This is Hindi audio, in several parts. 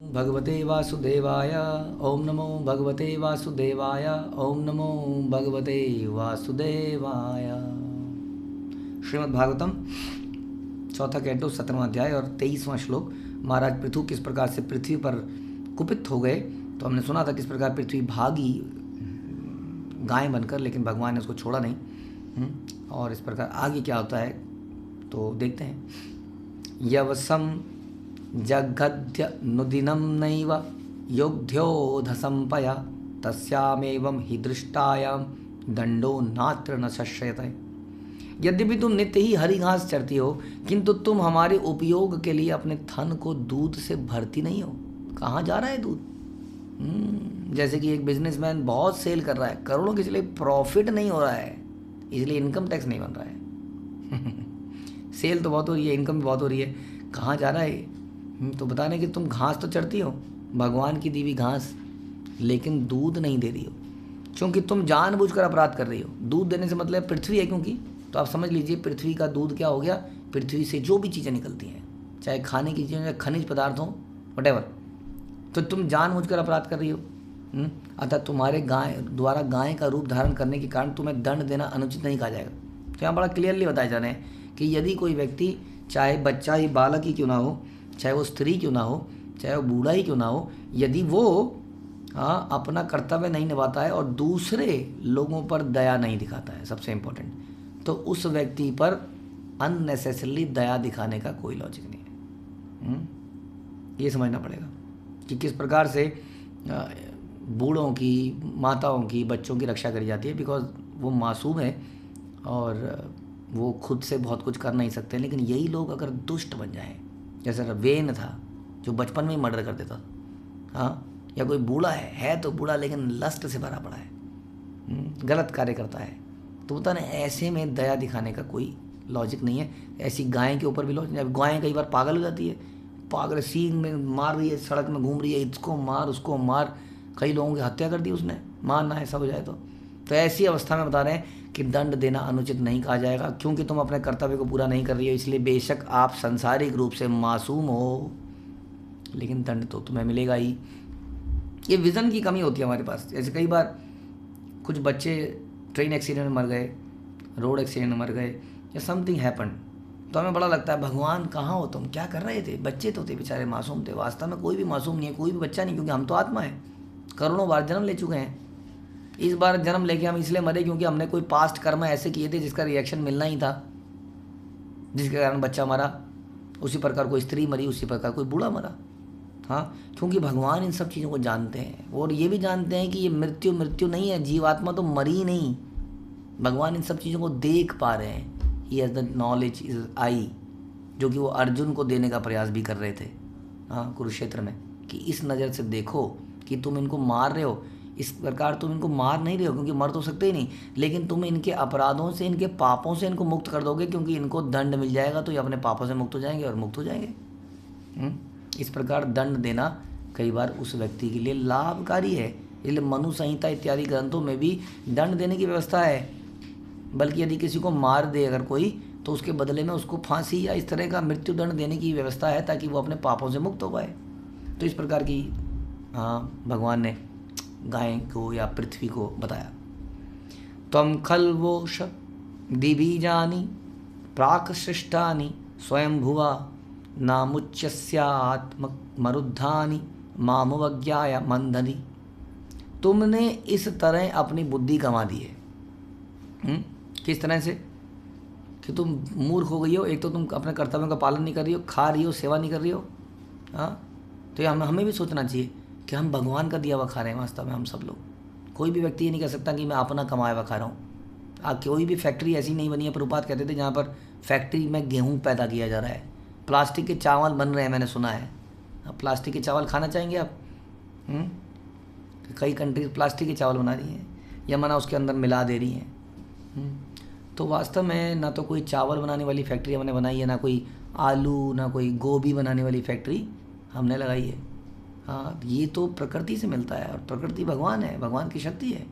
भगवते वासुदेवाय। ओम नमो भगवते वासुदेवाय। ओम नमो भगवते वासुदेवाय। श्रीमद् भागवतम चौथा कैंटो 17वां अध्याय और 23वां श्लोक। महाराज पृथु किस प्रकार से पृथ्वी पर कुपित हो गए, तो हमने सुना था किस प्रकार पृथ्वी भागी गाय बनकर, लेकिन भगवान ने उसको छोड़ा नहीं। और इस प्रकार आगे क्या होता है तो देखते हैं। यवसम जगद्य नुदिनं नैव योग्ध्योधसंपया तस्यामेवं हि दृष्टायां दंडो नात्र न शश्यते। यद्यपि तुम नित्य ही हरी घास चरती हो, किंतु तुम हमारे उपयोग के लिए अपने थन को दूध से भरती नहीं हो। कहाँ जा रहा है दूध? जैसे कि एक बिजनेसमैन बहुत सेल कर रहा है, करोड़ों के, इसलिए प्रॉफिट नहीं हो रहा है, इसलिए इनकम टैक्स नहीं बन रहा है। सेल तो बहुत हो रही है, इनकम भी बहुत हो रही है, कहाँ जा रहा है? तो बताने कि तुम घास तो चढ़ती हो, भगवान की दी हुई घास, लेकिन दूध नहीं दे रही हो, क्योंकि तुम जानबूझकर अपराध कर रही हो। दूध देने से मतलब पृथ्वी है, क्योंकि तो आप समझ लीजिए पृथ्वी का दूध क्या हो गया। पृथ्वी से जो भी चीज़ें निकलती हैं, चाहे खाने की चीज़ें, चाहे खनिज पदार्थ हो, वटेवर, तो तुम जानबूझकर अपराध कर रही हो। अतः तुम्हारे गाय का रूप धारण करने के कारण तुम्हें दंड देना अनुचित नहीं कहा जाएगा। तो यहाँ बड़ा क्लियरली बताया जा रहे हैं कि यदि कोई व्यक्ति, चाहे बच्चा ही, बालक ही क्यों ना हो, चाहे वो स्त्री क्यों ना हो, चाहे वो बूढ़ा ही क्यों ना हो, यदि वो अपना कर्तव्य नहीं निभाता है और दूसरे लोगों पर दया नहीं दिखाता है, सबसे इम्पोर्टेंट, तो उस व्यक्ति पर अननेसेसरली दया दिखाने का कोई लॉजिक नहीं है। ये समझना पड़ेगा कि किस प्रकार से बूढ़ों की, माताओं की, बच्चों की रक्षा करी जाती है, बिकॉज वो मासूम है और वो खुद से बहुत कुछ कर नहीं सकते। लेकिन यही लोग अगर दुष्ट बन जाएं, जैसे वेन था जो बचपन में ही मर्डर कर देता, हाँ, या कोई बूढ़ा है तो बूढ़ा लेकिन लस्ट से भरा पड़ा है, गलत कार्य करता है, तो पता नहीं, ऐसे में दया दिखाने का कोई लॉजिक नहीं है। ऐसी गाय के ऊपर भी लॉजिक नहीं। गायें कई बार पागल हो जाती है, पागल सींग में मार रही है, सड़क में घूम रही है, इसको मार उसको मार, कई लोगों की हत्या कर दी उसने, मारना ऐसा हो जाए तो ऐसी अवस्था में बता रहे हैं कि दंड देना अनुचित नहीं कहा जाएगा, क्योंकि तुम अपने कर्तव्य को पूरा नहीं कर रही हो। इसलिए बेशक आप सांसारिक रूप से मासूम हो, लेकिन दंड तो तुम्हें मिलेगा ही। ये विज़न की कमी होती है हमारे पास। जैसे कई बार कुछ बच्चे ट्रेन एक्सीडेंट में मर गए, रोड एक्सीडेंट में मर गए, या समथिंग हैपन, तो हमें बड़ा लगता है भगवान कहाँ हो तुम, क्या कर रहे थे? बच्चे तो थे बेचारे, मासूम थे। वास्तव में कोई भी मासूम नहीं है, कोई भी बच्चा नहीं, क्योंकि हम तो आत्मा है, करोड़ों बार जन्म ले चुके हैं। इस बार जन्म लेके हम इसलिए मरे क्योंकि हमने कोई पास्ट कर्म ऐसे किए थे जिसका रिएक्शन मिलना ही था, जिसके कारण बच्चा मरा। उसी प्रकार कोई स्त्री मरी, उसी प्रकार कोई बूढ़ा मरा। हाँ, क्योंकि भगवान इन सब चीज़ों को जानते हैं और ये भी जानते हैं कि ये मृत्यु नहीं है, जीवात्मा तो मरी ही नहीं। भगवान इन सब चीज़ों को देख पा रहे हैं। He has the knowledge is I, जो कि वो अर्जुन को देने का प्रयास भी कर रहे थे, हाँ, कुरुक्षेत्र में, कि इस नज़र से देखो कि तुम इनको मार रहे हो, इस प्रकार तुम इनको मार नहीं रहे हो, क्योंकि मर तो सकते ही नहीं, लेकिन तुम इनके अपराधों से, इनके पापों से इनको मुक्त कर दोगे, क्योंकि इनको दंड मिल जाएगा तो ये अपने पापों से मुक्त हो जाएंगे और मुक्त हो जाएंगे। इस प्रकार दंड देना कई बार उस व्यक्ति के लिए लाभकारी है। इसलिए मनु संहिता इत्यादि ग्रंथों में भी दंड देने की व्यवस्था है। बल्कि यदि किसी को मार दे अगर कोई, तो उसके बदले में उसको फांसी या इस तरह का मृत्यु दंड देने की व्यवस्था है, ताकि वो अपने पापों से मुक्त हो पाए। तो इस प्रकार की, हाँ, भगवान ने गाय को या पृथ्वी को बताया। त्वं खल्वोष दिबीजानि प्राक सृष्टानि स्वयंभुवा नामुच्यस्यात्म मरुद्धानि मामुवज्ञाय मंदनि। तुमने इस तरह अपनी बुद्धि गंवा दी है। किस तरह से? कि तुम मूर्ख हो गई हो, एक तो तुम अपने कर्तव्यों का पालन नहीं कर रही हो, खा रही हो, सेवा नहीं कर रही हो। हाँ, तो ये हमें भी सोचना चाहिए कि हम भगवान का दिया हुआ खा रहे हैं। वास्तव में हम सब लोग, कोई भी व्यक्ति ये नहीं कह सकता कि मैं अपना कमाया हुआ खा रहा हूँ। कोई भी फैक्ट्री ऐसी नहीं बनी है, प्रभुपाद कहते थे, जहाँ पर फैक्ट्री में गेहूँ पैदा किया जा रहा है, प्लास्टिक के चावल बन रहे हैं, मैंने सुना है। अब प्लास्टिक के चावल खाना चाहेंगे आप? कई कंट्रीज प्लास्टिक के चावल बना रही हैं, या मना उसके अंदर मिला दे रही हैं। तो वास्तव में ना तो कोई चावल बनाने वाली फैक्ट्री हमने बनाई है, ना कोई आलू, ना कोई गोभी बनाने वाली फैक्ट्री हमने लगाई है। हाँ, ये तो प्रकृति से मिलता है, और प्रकृति भगवान है, भगवान की शक्ति है।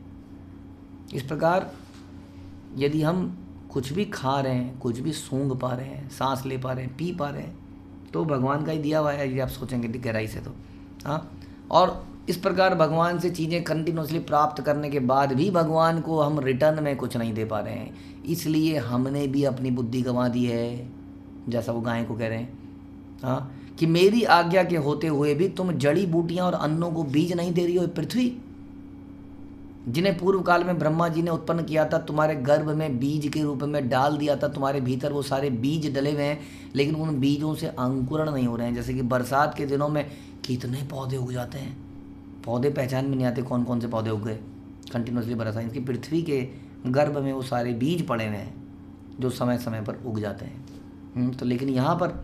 इस प्रकार यदि हम कुछ भी खा रहे हैं, कुछ भी सूंघ पा रहे हैं, सांस ले पा रहे हैं, पी पा रहे हैं, तो भगवान का ही दिया हुआ है। ये आप सोचेंगे गहराई से, तो हाँ, और इस प्रकार भगवान से चीज़ें कंटिन्यूसली प्राप्त करने के बाद भी भगवान को हम रिटर्न में कुछ नहीं दे पा रहे हैं, इसलिए हमने भी अपनी बुद्धि गंवा दी है। जैसा वो गाय को कह रहे हैं, हाँ, कि मेरी आज्ञा के होते हुए भी तुम जड़ी बूटियां और अन्नों को बीज नहीं दे रही हो। पृथ्वी जिन्हें पूर्व काल में ब्रह्मा जी ने उत्पन्न किया था, तुम्हारे गर्भ में बीज के रूप में डाल दिया था, तुम्हारे भीतर वो सारे बीज डले हुए हैं, लेकिन उन बीजों से अंकुरण नहीं हो रहे हैं। जैसे कि बरसात के दिनों में कितने पौधे उग जाते हैं, पौधे पहचान में नहीं आते कौन कौन से पौधे उग गए, कंटिन्यूसली बरसात। इनकी पृथ्वी के गर्भ में वो सारे बीज पड़े हुए हैं जो समय समय पर उग जाते हैं। तो लेकिन यहाँ पर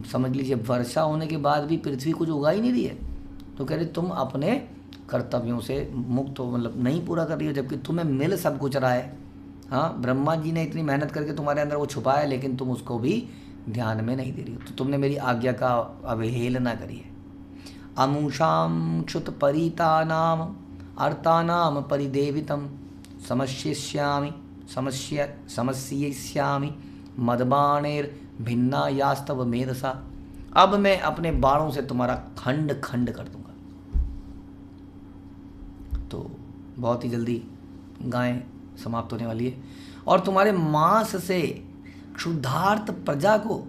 समझ लीजिए वर्षा होने के बाद भी पृथ्वी कुछ उगा ही नहीं रही है। तो कह रहे तुम अपने कर्तव्यों से मुक्त हो, मतलब नहीं पूरा कर रही हो, जबकि तुम्हें मिल सब कुछ रहा है। हाँ, ब्रह्मा जी ने इतनी मेहनत करके तुम्हारे अंदर वो छुपाया, लेकिन तुम उसको भी ध्यान में नहीं दे रही हो। तो तुमने मेरी आज्ञा का अवहेलना करी है। अमुषाम क्षुत परितानाम अर्तानाम परिदेवितम समस्यिष्यामि समस्यिष्यामि मदबाणेर भिन्ना यास्तव मेधसा। अब मैं अपने बाणों से तुम्हारा खंड खंड कर दूंगा। तो बहुत ही जल्दी गाय समाप्त होने वाली है, और तुम्हारे मांस से क्षुधार्त प्रजा को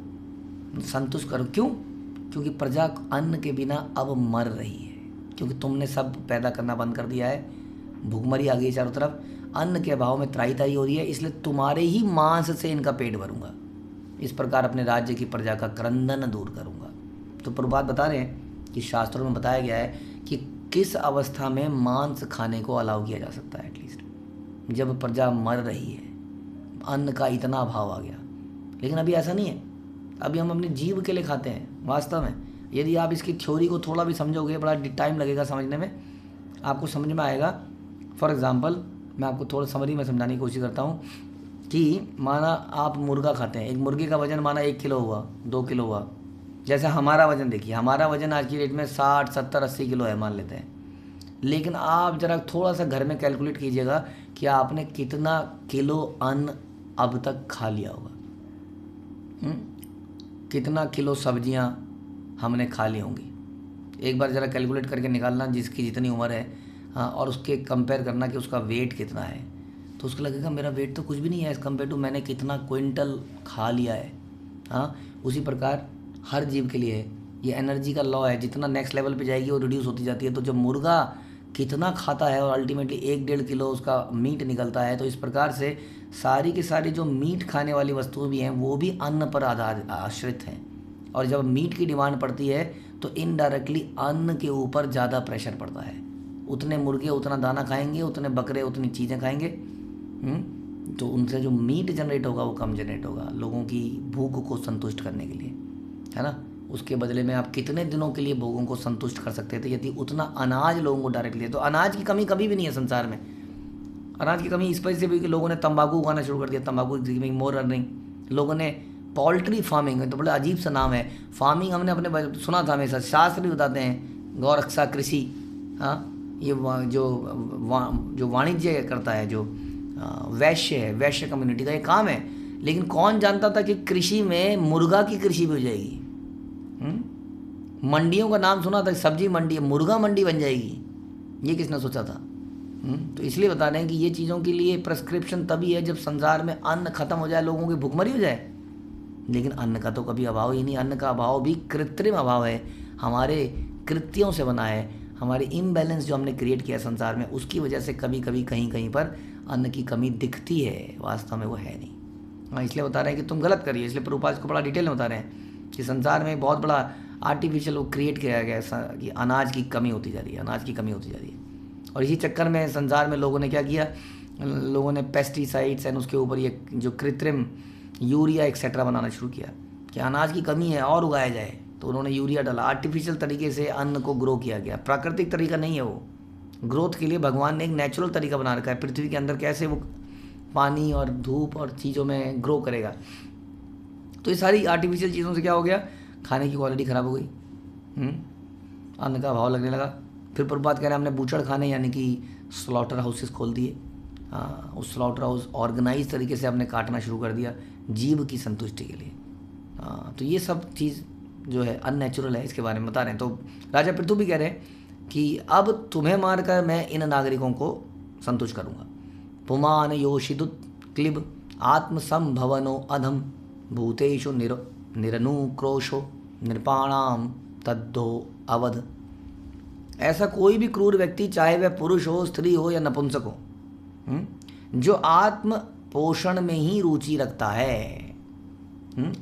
संतुष्ट करो। क्यों? क्योंकि प्रजा अन्न के बिना अब मर रही है, क्योंकि तुमने सब पैदा करना बंद कर दिया है। भूखमरी आ गई है चारों तरफ, अन्न के अभाव में त्राही त्राही हो रही है, इसलिए तुम्हारे ही मांस से इनका पेट भरूंगा। इस प्रकार अपने राज्य की प्रजा का क्रंदन दूर करूंगा। तो प्रभुपाद बता रहे हैं कि शास्त्रों में बताया गया है कि किस अवस्था में मांस खाने को अलाउ किया जा सकता है। एटलीस्ट जब प्रजा मर रही है, अन्न का इतना अभाव आ गया। लेकिन अभी ऐसा नहीं है, अभी हम अपने जीव के लिए खाते हैं। वास्तव में यदि आप इसकी थ्योरी को थोड़ा भी समझोगे, बड़ा टाइम लगेगा समझने में, आपको समझ में आएगा। फॉर एग्जांपल मैं आपको थोड़ा समरी में समझाने की कोशिश करता हूँ कि माना आप मुर्गा खाते हैं, एक मुर्गे का वजन माना 1 किलो हुआ, 2 किलो हुआ। जैसे हमारा वजन देखिए, हमारा वजन आज की डेट में 60, 70, 80 किलो है मान लेते हैं। लेकिन आप ज़रा थोड़ा सा घर में कैलकुलेट कीजिएगा कि आपने कितना किलो अन्न अब तक खा लिया होगा। कितना किलो सब्जियां हमने खा ली होंगी। एक बार ज़रा कैलकुलेट करके निकालना जिसकी जितनी उम्र है, हाँ, और उसके कंपेयर करना कि उसका वेट कितना है। तो उसको लगेगा मेरा वेट तो कुछ भी नहीं है एज़ कम्पेयर टू मैंने कितना क्विंटल खा लिया है। हाँ, उसी प्रकार हर जीव के लिए ये एनर्जी का लॉ है, जितना नेक्स्ट लेवल पे जाएगी वो रिड्यूस होती जाती है। तो जब मुर्गा कितना खाता है और अल्टीमेटली 1-1.5 किलो उसका मीट निकलता है, तो इस प्रकार से सारी की सारी जो मीट खाने वाली वस्तुएं भी हैं वो भी अन्न पर आश्रित हैं। और जब मीट की डिमांड पड़ती है तो इनडायरेक्टली अन्न के ऊपर ज़्यादा प्रेशर पड़ता है। उतने मुर्गे उतना दाना खाएंगे, उतने बकरे उतनी चीज़ें खाएंगे, तो उनसे जो मीट जनरेट होगा वो कम जनरेट होगा लोगों की भूख को संतुष्ट करने के लिए, है ना। उसके बदले में आप कितने दिनों के लिए भोगों को संतुष्ट कर सकते थे यदि उतना अनाज लोगों को डायरेक्टली। तो अनाज की कमी कभी भी नहीं है संसार में। अनाज की कमी इस वजह से भी कि लोगों ने तंबाकू उगाना शुरू कर दिया, तंबाकू इज गिविंग मोर अर्निंग। लोगों ने पॉल्ट्री फार्मिंग, तो बड़ा अजीब सा नाम है फार्मिंग, हमने अपने सुना था हमेशा, शास्त्र भी बताते हैं गौरक्षा कृषि। हाँ, ये जो वाणिज्य करता है, जो वैश्य है, वैश्य कम्युनिटी का ये काम है। लेकिन कौन जानता था कि कृषि में मुर्गा की कृषि भी हो जाएगी। मंडियों का नाम सुना था, सब्जी मंडी, मुर्गा मंडी बन जाएगी, ये किसने सोचा था। तो इसलिए बता रहे हैं कि ये चीज़ों के लिए प्रेस्क्रिप्शन तभी है जब संसार में अन्न खत्म हो जाए, लोगों की भूखमरी हो जाए। लेकिन अन्न का तो कभी अभाव ही नहीं। अन्न का अभाव भी कृत्रिम अभाव है, हमारे कृत्यों से बना है, हमारे इम्बैलेंस जो हमने क्रिएट किया संसार में, उसकी वजह से कभी कभी कहीं कहीं पर अन्न की कमी दिखती है, वास्तव में वो है नहीं। हाँ, इसलिए बता रहे हैं कि तुम गलत करिए। इसलिए प्रभुपाद इसको बड़ा डिटेल में बता रहे हैं कि संसार में बहुत बड़ा आर्टिफिशियल वो क्रिएट किया गया है कि अनाज की कमी होती जा रही है, अनाज की कमी होती जा रही है। और इसी चक्कर में संसार में लोगों ने क्या किया, लोगों ने पेस्टिसाइड्स एंड उसके ऊपर ये जो कृत्रिम यूरिया एक्सेट्रा बनाना शुरू किया कि अनाज की कमी है और उगाया जाए। तो उन्होंने यूरिया डाला, आर्टिफिशियल तरीके से अन्न को ग्रो किया गया। प्राकृतिक तरीका नहीं है वो। ग्रोथ के लिए भगवान ने एक नेचुरल तरीका बना रखा है। पृथ्वी के अंदर कैसे वो पानी और धूप और चीज़ों में ग्रो करेगा। तो ये सारी आर्टिफिशियल चीज़ों से क्या हो गया, खाने की क्वालिटी ख़राब हो गई, अन्न का अभाव लगने लगा। फिर प्रभुपाद कह रहे हैं हमने बूचड़ खाने यानी कि स्लॉटर हाउसेस खोल दिए। उस स्लॉटर हाउस ऑर्गेनाइज तरीके से हमने काटना शुरू कर दिया जीव की संतुष्टि के लिए। तो ये सब चीज़ जो है अननेचुरल है, इसके बारे में बता रहे हैं। तो राजा पृथु भी कह रहे हैं कि अब तुम्हें मारकर मैं इन नागरिकों को संतुष्ट करूँगा। पुमान योषिदुत क्लिब आत्मसंभवनो अधम भूतेषु निरनुक्रोशो नृपाणाम तद्धो अवध। ऐसा कोई भी क्रूर व्यक्ति, चाहे वह पुरुष हो, स्त्री हो या नपुंसक हो, जो आत्म पोषण में ही रुचि रखता है,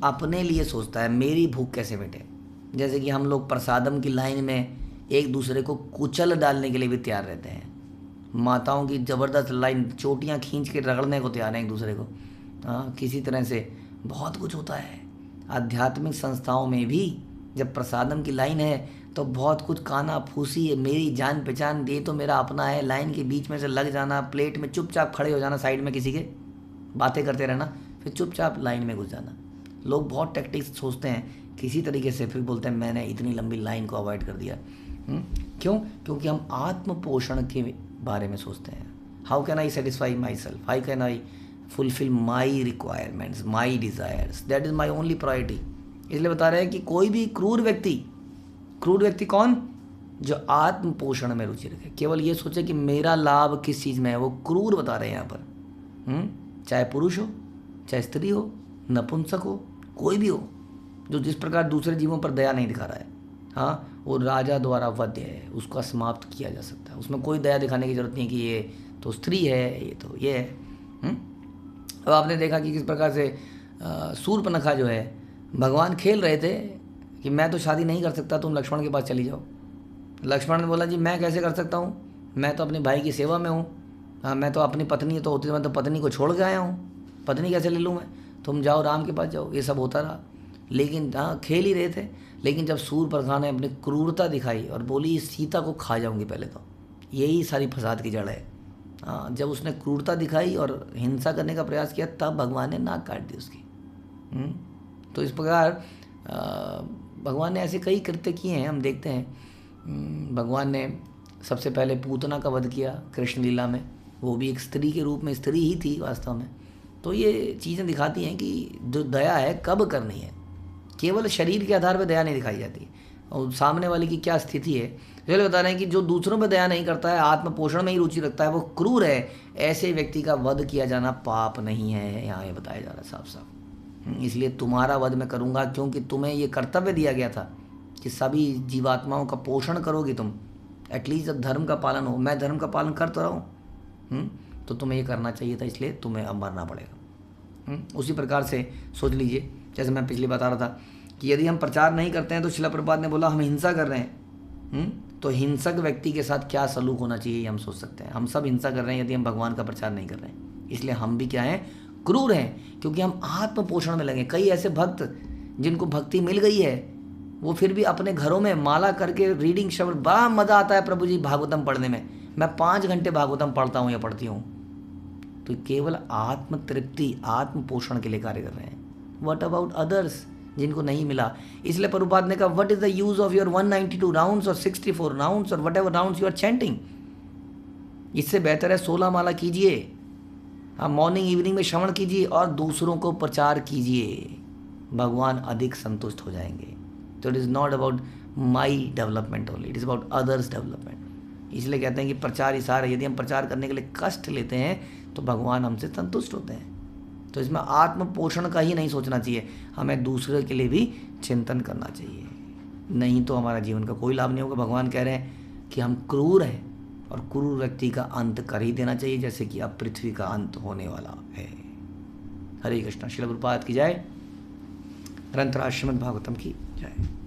अपने लिए सोचता है मेरी भूख कैसे मिटे। जैसे कि हम लोग प्रसादम की लाइन में एक दूसरे को कुचल डालने के लिए भी तैयार रहते हैं। माताओं की ज़बरदस्त लाइन, चोटियाँ खींच के रगड़ने को तैयार हैं एक दूसरे को। किसी तरह से बहुत कुछ होता है। आध्यात्मिक संस्थाओं में भी जब प्रसादम की लाइन है तो बहुत कुछ काना फूसी है, मेरी जान पहचान, ये तो मेरा अपना है, लाइन के बीच में से लग जाना, प्लेट में चुपचाप खड़े हो जाना, साइड में किसी के बातें करते रहना, फिर चुपचाप लाइन में घुस जाना। लोग बहुत टैक्टिक्स सोचते हैं किसी तरीके से, फिर बोलते हैं मैंने इतनी लंबी लाइन को अवॉइड कर दिया। क्यों? क्योंकि हम आत्म पोषण के बारे में सोचते हैं। How can I satisfy my self, how can I fulfil my requirements, my desires, that is my only priority. इसलिए बता रहे हैं कि कोई भी क्रूर व्यक्ति कौन? जो आत्म पोषण में रुचि रखे, केवल ये सोचे कि मेरा लाभ किस चीज़ में है, वो क्रूर बता रहे हैं यहाँ पर। चाहे पुरुष हो, चाहे स्त्री हो, नपुंसक हो, कोई भी हो, जो जिस प्रकार दूसरे जीवों पर दया नहीं दिखा रहा है, हाँ, वो राजा द्वारा वध्य है, उसका समाप्त किया जा सकता है। उसमें कोई दया दिखाने की जरूरत नहीं कि ये तो स्त्री है, ये तो ये है। अब आपने देखा कि किस प्रकार से शूर्पणखा जो है, भगवान खेल रहे थे कि मैं तो शादी नहीं कर सकता, तुम लक्ष्मण के पास चली जाओ। लक्ष्मण ने बोला जी मैं कैसे कर सकता हूँ, मैं तो अपने भाई की सेवा में हूँ, हाँ, मैं तो अपनी पत्नी तो होती, मैं तो पत्नी को छोड़ के आया हूँ, पत्नी कैसे ले लूँ मैं, तुम जाओ राम के पास जाओ। ये सब होता रहा, लेकिन हाँ खेल ही रहे थे। लेकिन जब शूर्पणखा ने अपनी क्रूरता दिखाई और बोली इस सीता को खा जाऊँगी पहले, तो यही सारी फसाद की जड़ है। हाँ, जब उसने क्रूरता दिखाई और हिंसा करने का प्रयास किया, तब भगवान ने नाक काट दी उसकी। तो इस प्रकार भगवान ने ऐसे कई कृत्य किए हैं, हम देखते हैं। भगवान ने सबसे पहले पूतना का वध किया कृष्ण लीला में, वो भी एक स्त्री के रूप में, स्त्री ही थी वास्तव में। तो ये चीज़ें दिखाती हैं कि जो दया है कब करनी है, केवल शरीर के आधार पर दया नहीं दिखाई जाती, और सामने वाले की क्या स्थिति है। इसलिए बता रहे हैं कि जो दूसरों पर दया नहीं करता है, आत्म पोषण में ही रुचि रखता है, वो क्रूर है। ऐसे व्यक्ति का वध किया जाना पाप नहीं है, यहाँ ये बताया जा रहा है साफ साफ। इसलिए तुम्हारा वध मैं करूँगा, क्योंकि तुम्हें ये कर्तव्य दिया गया था कि सभी जीवात्माओं का पोषण करोगे तुम। एटलीस्ट जब धर्म का पालन हो, मैं धर्म का पालन कर तो रहा हूँ, तो तुम्हें ये करना चाहिए था, इसलिए तुम्हें अब मरना पड़ेगा। उसी प्रकार से सोच लीजिए, जैसे मैं पिछली बता रहा था कि यदि हम प्रचार नहीं करते हैं, तो शिला प्रभुपाद ने बोला हम हिंसा कर रहे हैं, तो हिंसक व्यक्ति के साथ क्या सलूक होना चाहिए, हम सोच सकते हैं। हम सब हिंसा कर रहे हैं यदि हम भगवान का प्रचार नहीं कर रहे हैं, इसलिए हम भी क्या हैं, क्रूर हैं, क्योंकि हम आत्म पोषण में लगे। कई ऐसे भक्त जिनको भक्ति मिल गई है, वो फिर भी अपने घरों में माला करके रीडिंग शब्द, बड़ा मज़ा आता है प्रभु जी भागवतम पढ़ने में, मैं 5 घंटे भागवतम पढ़ता हूँ या पढ़ती हूँ, तो केवल आत्म तृप्ति, आत्म पोषण के लिए कार्य कर रहे हैं। व्हाट अबाउट अदर्स जिनको नहीं मिला? इसलिए प्रभुपाद ने कहा what is the use of your 192 rounds और 64 राउंड्स और whatever rounds you are chanting. इससे बेहतर है 16 माला कीजिए, हाँ, मॉर्निंग इवनिंग में श्रवण कीजिए और दूसरों को प्रचार कीजिए, भगवान अधिक संतुष्ट हो जाएंगे। तो it is not about my development only, it is about others development. इसलिए कहते हैं कि प्रचार ही सार है। यदि हम प्रचार करने के लिए कष्ट लेते हैं तो भगवान हमसे संतुष्ट होते हैं। तो इसमें आत्म पोषण का ही नहीं सोचना चाहिए, हमें दूसरे के लिए भी चिंतन करना चाहिए, नहीं तो हमारा जीवन का कोई लाभ नहीं होगा। भगवान कह रहे हैं कि हम क्रूर हैं और क्रूर व्यक्ति का अंत कर ही देना चाहिए, जैसे कि अब पृथ्वी का अंत होने वाला है। हरे कृष्णा। श्रील प्रभुपाद की जय। ग्रंथराज श्रीमद् भागवतम की जय।